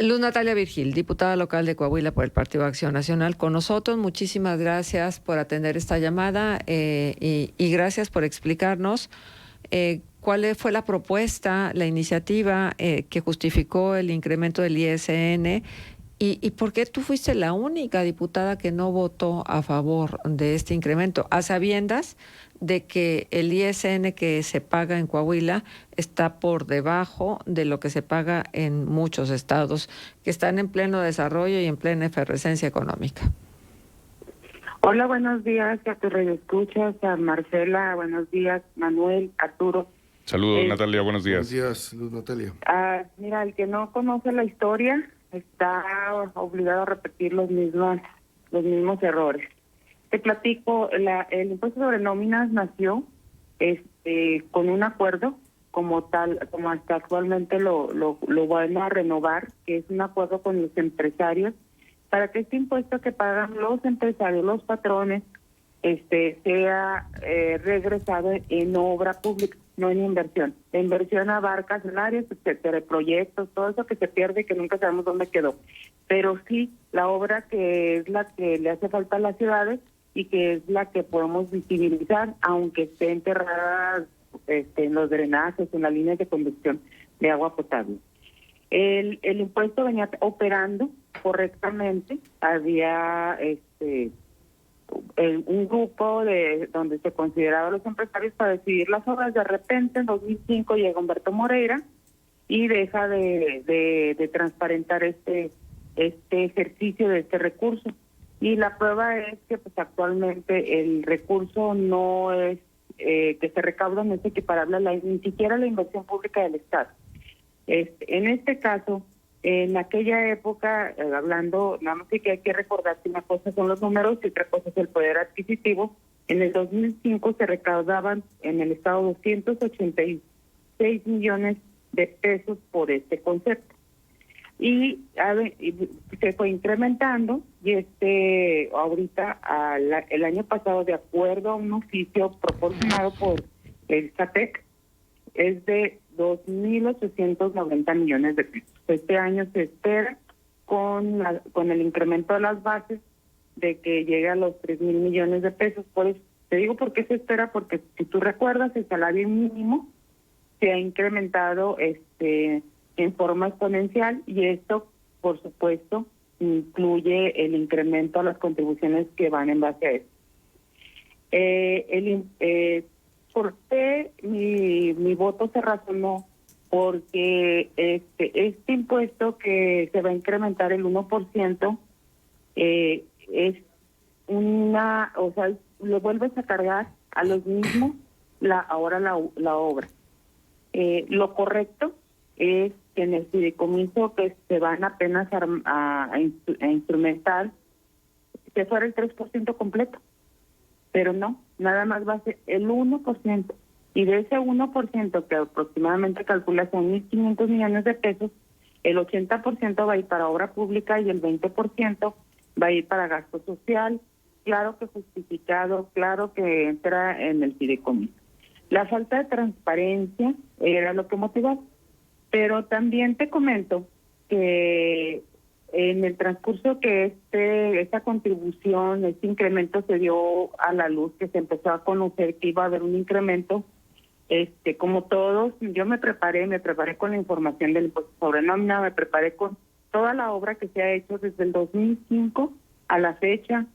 Luz Natalia Virgil, diputada local de Coahuila por el Partido Acción Nacional, con nosotros. Muchísimas gracias por atender esta llamada y gracias por explicarnos cuál fue la propuesta, la iniciativa que justificó el incremento del ISN y por qué tú fuiste la única diputada que no votó a favor de este incremento, a sabiendas de que el ISN que se paga en Coahuila está por debajo de lo que se paga en muchos estados que están en pleno desarrollo y en plena efervescencia económica. Hola, buenos días a tus radioescuchas, a Marcela, buenos días, Manuel, Arturo. Saludos, Natalia, buenos días. Buenos días, Luz Natalia. Mira, el que no conoce la historia está obligado a repetir los mismos errores. Te platico, el impuesto sobre nóminas nació con un acuerdo como tal, como hasta actualmente lo van a renovar, que es un acuerdo con los empresarios, para que este impuesto que pagan los empresarios, los patrones, sea regresado en obra pública, no en inversión. La inversión abarca salarios, etcétera, proyectos, todo eso que se pierde y que nunca sabemos dónde quedó. Pero sí, la obra que es la que le hace falta a las ciudades y que es la que podemos visibilizar, aunque esté enterrada en los drenajes, en las líneas de conducción de agua potable. El impuesto venía operando correctamente, había un grupo donde se consideraban los empresarios para decidir las obras. De repente en 2005 llega Humberto Moreira y deja de transparentar este ejercicio de este recurso, y la prueba es que pues actualmente el recurso no es que se recauda, no es equiparable ni siquiera la inversión pública del Estado. En este caso, en aquella época, hablando, nada más que hay que recordar que una cosa son los números y otra cosa es el poder adquisitivo. En el 2005 se recaudaban en el Estado 286 millones de pesos por este concepto. Y se fue incrementando y ahorita, el año pasado, de acuerdo a un oficio proporcionado por el SATEC, es de 2.890 millones de pesos. Este año se espera, con el incremento de las bases, de que llegue a los 3.000 millones de pesos. Por eso te digo por qué se espera, porque si tú recuerdas, el salario mínimo se ha incrementado en forma exponencial, y esto, por supuesto, incluye el incremento a las contribuciones que van en base a eso. ¿Por qué mi voto se razonó? Porque este impuesto que se va a incrementar el 1%, es le vuelves a cargar a los mismos ahora la obra. Lo correcto es que en el fideicomiso que se van apenas a instrumentar, que fuera el 3% completo. Pero no, nada más va a ser el 1%. Y de ese 1%, que aproximadamente calcula son 1.500 millones de pesos, el 80% va a ir para obra pública y el 20% va a ir para gasto social, claro que justificado, claro que entra en el fideicomiso. La falta de transparencia era lo que motivaba. Pero también te comento que en el transcurso que esta contribución, este incremento se dio a la luz, que se empezó a conocer que iba a haber un incremento, como todos, yo me preparé con la información del impuesto sobre nómina, me preparé con toda la obra que se ha hecho desde el 2005 a la fecha,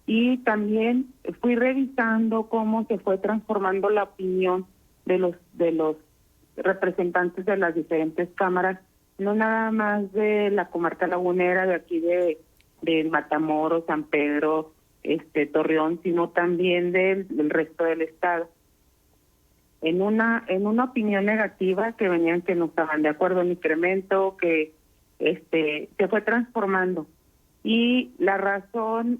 y también fui revisando cómo se fue transformando la opinión de los representantes de las diferentes cámaras, no nada más de la comarca lagunera, de aquí de Matamoros, San Pedro, Torreón, sino también del resto del estado. En una opinión negativa, que venían que no estaban de acuerdo en el incremento, que se fue transformando. Y la razón,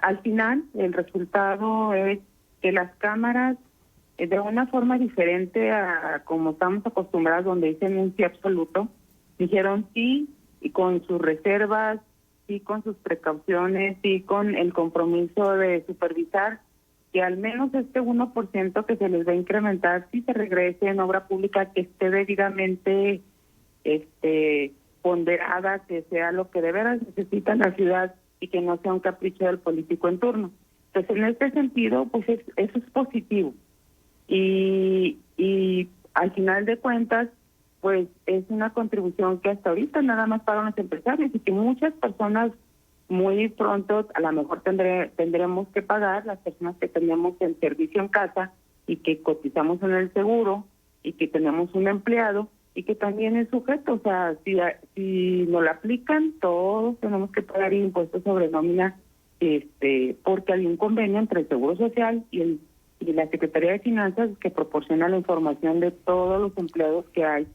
al final, el resultado es que las cámaras, de una forma diferente a como estamos acostumbrados, donde dicen un sí absoluto, dijeron sí, y con sus reservas, sí con sus precauciones, sí con el compromiso de supervisar que al menos este 1% que se les va a incrementar, sí se regrese en obra pública, que esté debidamente ponderada, que sea lo que de veras necesita la ciudad y que no sea un capricho del político en turno. Entonces, en este sentido, pues eso es positivo. Y al final de cuentas, pues es una contribución que hasta ahorita nada más pagan los empresarios y que muchas personas muy pronto a lo mejor tendremos que pagar, las personas que tenemos el servicio en casa y que cotizamos en el seguro y que tenemos un empleado y que también es sujeto. O sea, si nos lo aplican, todos tenemos que pagar impuestos sobre nómina, porque hay un convenio entre el Seguro Social y la Secretaría de Finanzas que proporciona la información de todos los empleados que hay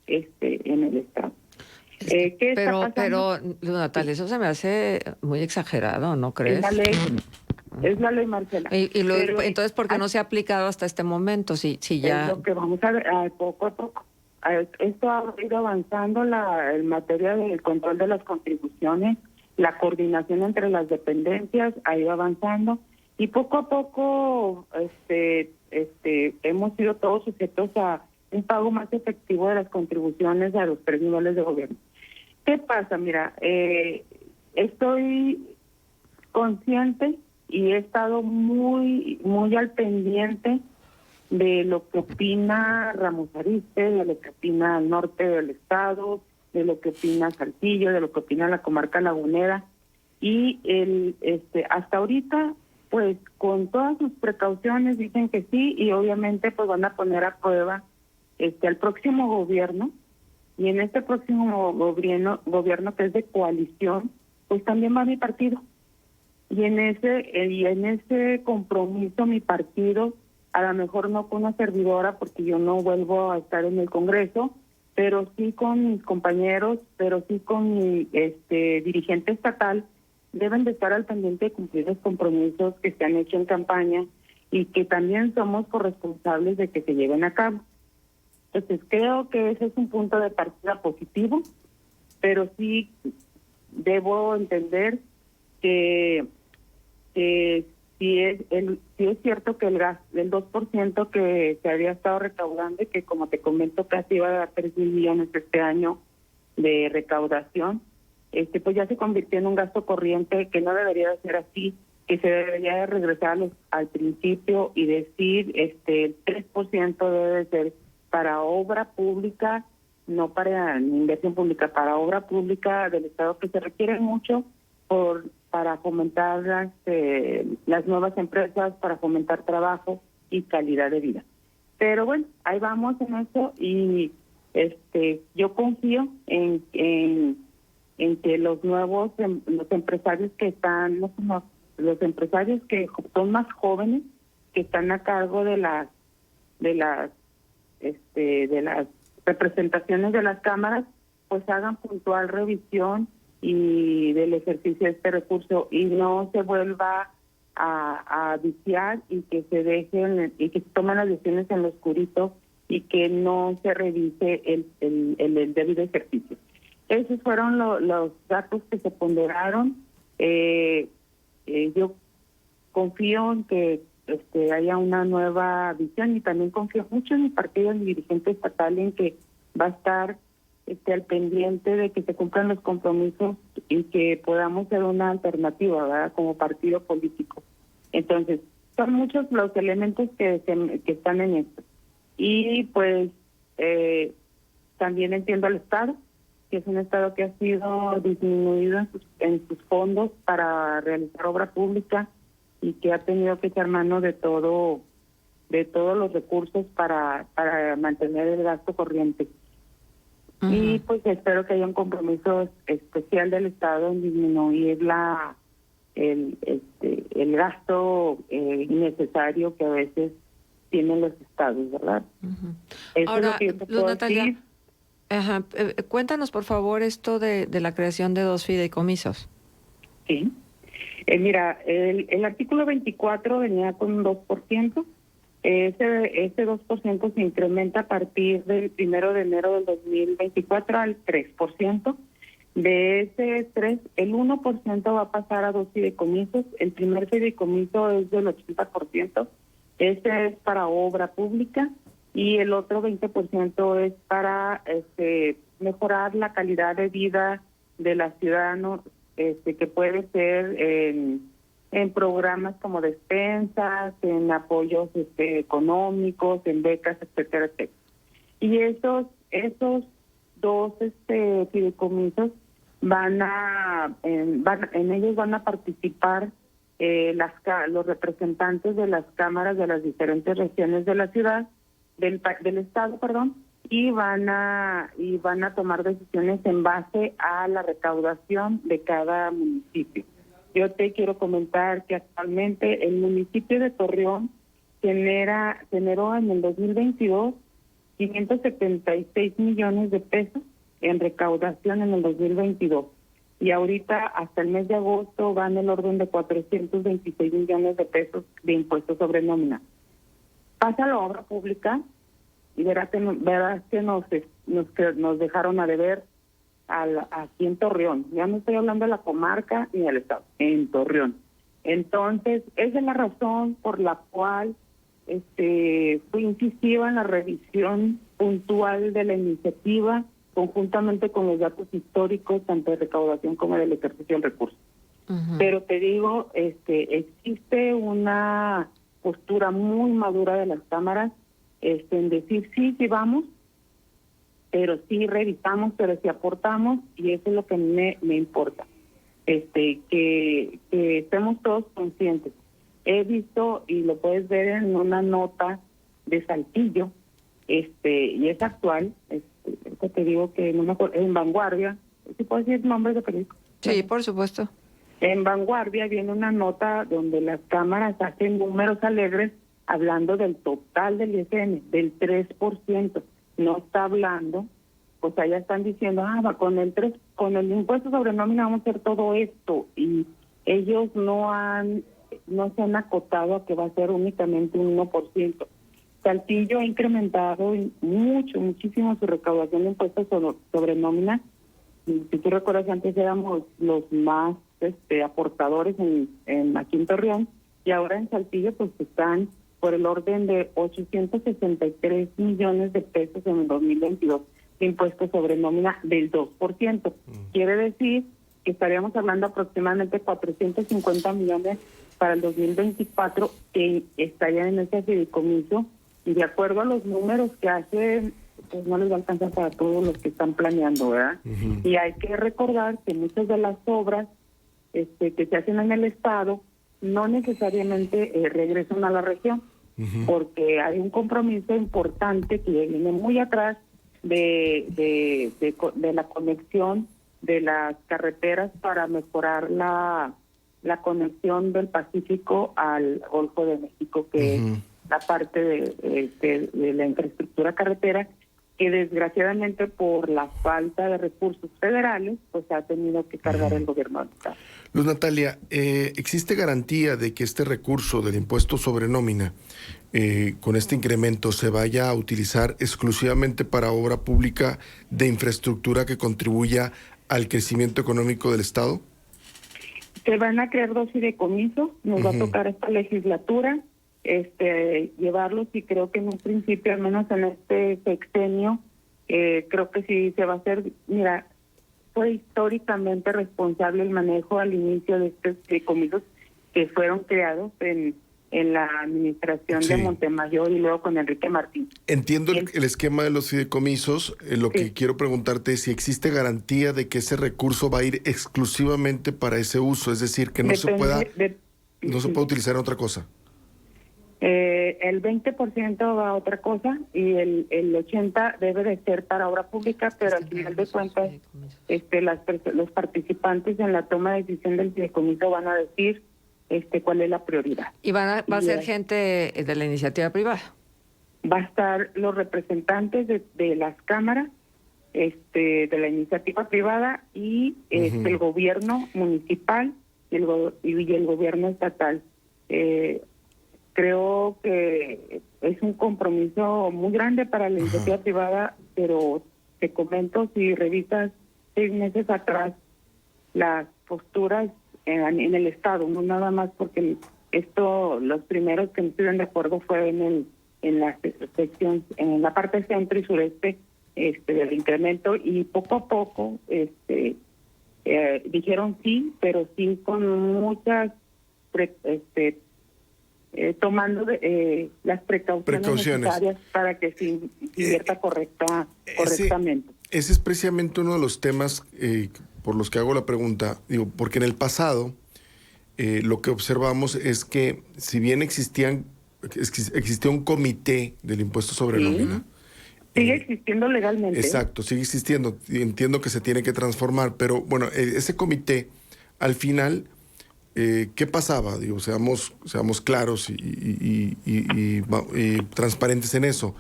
en el Estado. ¿Qué está pasando? Pero, Natalia, eso se me hace muy exagerado, ¿no crees? Es la ley, Marcela. Y luego, entonces, ¿por qué no se ha aplicado hasta este momento? Si ya... Es lo que vamos a ver poco a poco. Esto ha ido avanzando en materia del control de las contribuciones, la coordinación entre las dependencias ha ido avanzando y poco a poco hemos sido todos sujetos a un pago más efectivo de las contribuciones a los 3 niveles de gobierno. ¿Qué pasa? Mira, estoy consciente y he estado muy al pendiente de lo que opina Ramos Arizpe, de lo que opina el norte del estado, de lo que opina Saltillo, de lo que opina la comarca lagunera. Y hasta ahorita, pues con todas sus precauciones dicen que sí, y obviamente pues van a poner a prueba al próximo gobierno. Y en este próximo gobierno que es de coalición, pues también va mi partido. Y en ese compromiso mi partido, a lo mejor no con una servidora porque yo no vuelvo a estar en el Congreso, pero sí con mis compañeros, pero sí con mi dirigente estatal, deben de estar al pendiente de cumplir los compromisos que se han hecho en campaña y que también somos corresponsables de que se lleven a cabo. Entonces creo que ese es un punto de partida positivo, pero sí debo entender que sí es cierto que el 2% que se había estado recaudando y que, como te comento, casi iba a dar 3,000 millones este año de recaudación, pues ya se convirtió en un gasto corriente que no debería de ser así, que se debería de regresar al principio y decir el 3% debe de ser para obra pública, no para inversión pública, para obra pública del Estado, que se requiere mucho para fomentar las nuevas empresas, para fomentar trabajo y calidad de vida. Pero bueno, ahí vamos en eso y yo confío en que los empresarios que están, los empresarios que son más jóvenes, que están a cargo de las representaciones de las cámaras, pues hagan puntual revisión y del ejercicio de este recurso y no se vuelva a viciar y que se dejen y que se tomen las decisiones en lo oscurito y que no se revise el debido ejercicio. Esos fueron los datos que se ponderaron. Yo confío en que haya una nueva visión y también confío mucho en mi partido, en mi dirigente estatal, en que va a estar al pendiente de que se cumplan los compromisos y que podamos ser una alternativa, ¿verdad?, como partido político. Entonces, son muchos los elementos que están en esto. Y pues también entiendo al Estado, que es un Estado que ha sido disminuido en sus fondos para realizar obra pública y que ha tenido que echar mano de todos los recursos para mantener el gasto corriente. Uh-huh. Y pues espero que haya un compromiso especial del Estado en disminuir el gasto innecesario que a veces tienen los estados, ¿verdad? Uh-huh. Eso ahora, es lo que yo te puedo decir. Ajá. Cuéntanos, por favor, esto de la creación de 2 fideicomisos. Sí. Mira, el artículo 24 venía con un 2%. Ese 2% se incrementa a partir del 1 de enero del 2024 al 3%. De ese 3, el 1% va a pasar a 2 fideicomisos. El primer fideicomiso es del 80%. Este es para obra pública y el otro 20% es para mejorar la calidad de vida de los ciudadanos, que puede ser en programas como despensas, en apoyos económicos, en becas, etcétera, etcétera. Y esos dos fideicomisos en ellos van a participar los representantes de las cámaras de las diferentes regiones de la ciudad, del estado, perdón, y van a tomar decisiones en base a la recaudación de cada municipio. Yo te quiero comentar que actualmente el municipio de Torreón generó en el 2022 576 millones de pesos en recaudación en el 2022. Y ahorita, hasta el mes de agosto, van en el orden de 426 millones de pesos de impuestos sobre nómina. Pasa la obra pública y verás que nos dejaron a deber aquí en Torreón. Ya no estoy hablando de la comarca ni del estado, en Torreón. Entonces, esa es la razón por la cual fui incisiva en la revisión puntual de la iniciativa, conjuntamente con los datos históricos, tanto de recaudación como del ejercicio del recurso. Pero te digo, existe una postura muy madura de las cámaras en decir sí vamos, pero sí revisamos, pero sí aportamos, y eso es lo que a mí me importa, que estemos todos conscientes. He visto, y lo puedes ver en una nota de Saltillo, y es actual, te digo que no me acuerdo, en Vanguardia, ¿sí puedo decir nombres de periódico? Sí, por supuesto. En Vanguardia viene una nota donde las cámaras hacen números alegres hablando del total del ISN, del 3%. No está hablando, o sea, ya están diciendo, con el impuesto sobre nómina vamos a hacer todo esto, y ellos no se han acotado a que va a ser únicamente un 1%. Saltillo ha incrementado muchísimo su recaudación de impuestos sobre nómina. Si tú recuerdas, antes éramos los más aportadores aquí en Torreón, y ahora en Saltillo pues están por el orden de 863 millones de pesos en el 2022 de impuestos sobre nómina del 2%. Quiere decir que estaríamos hablando aproximadamente 450 millones para el 2024 que estarían en ese fideicomiso, y de acuerdo a los números que hacen, pues no les va a alcanzar para todos los que están planeando, ¿verdad? Y hay que recordar que muchas de las obras que se hacen en el estado no necesariamente regresan a la región, porque hay un compromiso importante que viene muy atrás de la conexión de las carreteras para mejorar la conexión del Pacífico al Golfo de México, que es la parte de la infraestructura carretera, que desgraciadamente por la falta de recursos federales pues ha tenido que cargar el gobierno del estado. Luz Natalia, ¿existe garantía de que este recurso del impuesto sobre nómina, con este incremento, se vaya a utilizar exclusivamente para obra pública de infraestructura que contribuya al crecimiento económico del estado? Se van a crear 2 fideicomisos, nos va a tocar esta legislatura llevarlos, y creo que en un principio, al menos en este sexenio, creo que sí se va a hacer. Mira, fue históricamente responsable el manejo al inicio de estos fideicomisos que fueron creados en la administración de Montemayor y luego con Enrique Martín. Entiendo el esquema de los fideicomisos. Lo que quiero preguntarte es si existe garantía de que ese recurso va a ir exclusivamente para ese uso, es decir, que no se pueda utilizar en otra cosa. El 20% va a otra cosa y el 80% debe de ser para obra pública, pero al final de cuentas los participantes en la toma de decisión del fideicomiso van a decir cuál es la prioridad. ¿Y va a ser gente de la iniciativa privada? Va a estar los representantes de las cámaras, de la iniciativa privada y el gobierno municipal y el gobierno estatal. Creo que es un compromiso muy grande para la iniciativa privada, pero te comento, si revisas 6 meses atrás las posturas en el estado, no nada más porque los primeros que no estuvieron de acuerdo fue en en la sección, en la parte centro y sureste del incremento, y poco a poco dijeron sí, pero sí con muchas tomando las precauciones necesarias para que se invierta correctamente. Ese es precisamente uno de los temas por los que hago la pregunta, digo, porque en el pasado lo que observamos es que si bien existía un comité del impuesto sobre nómina. Sigue existiendo legalmente. Exacto, sigue existiendo. Entiendo que se tiene que transformar, pero bueno, ese comité, al final, ¿qué pasaba? Digo, seamos claros y transparentes en eso.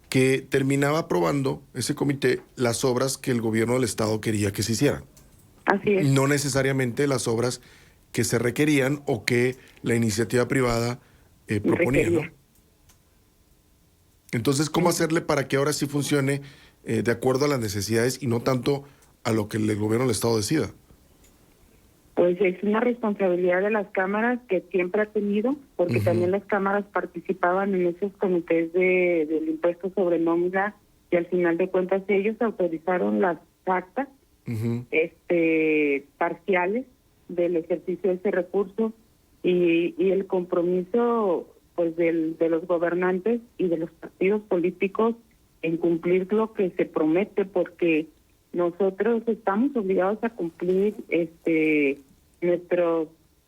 Que terminaba aprobando ese comité las obras que el gobierno del Estado quería que se hicieran. Así es. No necesariamente las obras que se requerían o que la iniciativa privada proponía, ¿no? Entonces, ¿cómo hacerle para que ahora sí funcione de acuerdo a las necesidades y no tanto a lo que el gobierno del Estado decida? Pues es una responsabilidad de las cámaras que siempre ha tenido, porque también las cámaras participaban en esos comités del impuesto sobre nómina, y al final de cuentas ellos autorizaron las actas parciales del ejercicio de ese recurso, y el compromiso pues de los gobernantes y de los partidos políticos en cumplir lo que se promete, porque nosotros estamos obligados a cumplir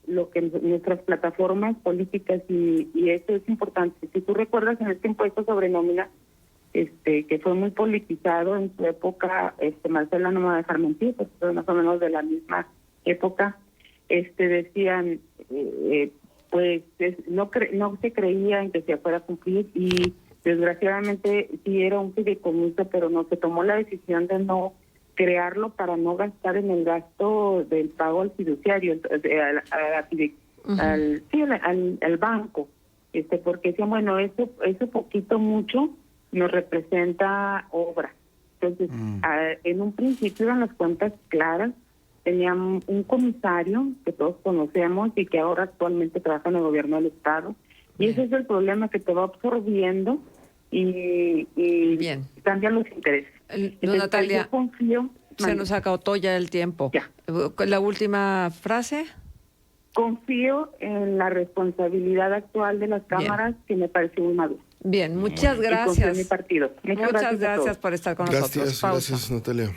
nuestras plataformas políticas, y eso es importante. Si tú recuerdas, en este impuesto sobre nómina, que fue muy politizado en su época, Marcela no me va a dejar mentir, pues fue más o menos de la misma época, decían no se creía en que se fuera a cumplir, y desgraciadamente sí era un fideicomiso, pero no se tomó la decisión de no crearlo para no gastar en el gasto del pago al fiduciario, al banco, porque decían, bueno, eso poquito mucho nos representa obra. Entonces, en un principio eran las cuentas claras, tenían un comisario que todos conocemos y que ahora actualmente trabaja en el gobierno del Estado, y ese es el problema, que te va absorbiendo y cambian los intereses. Entonces, Natalia, yo confío, se nos acabó ya el tiempo. Ya. La última frase. Confío en la responsabilidad actual de las cámaras, que me parece muy madura. Bien, muchas gracias. Y confío en mi partido. Muchas gracias por estar con nosotros. Gracias, Natalia.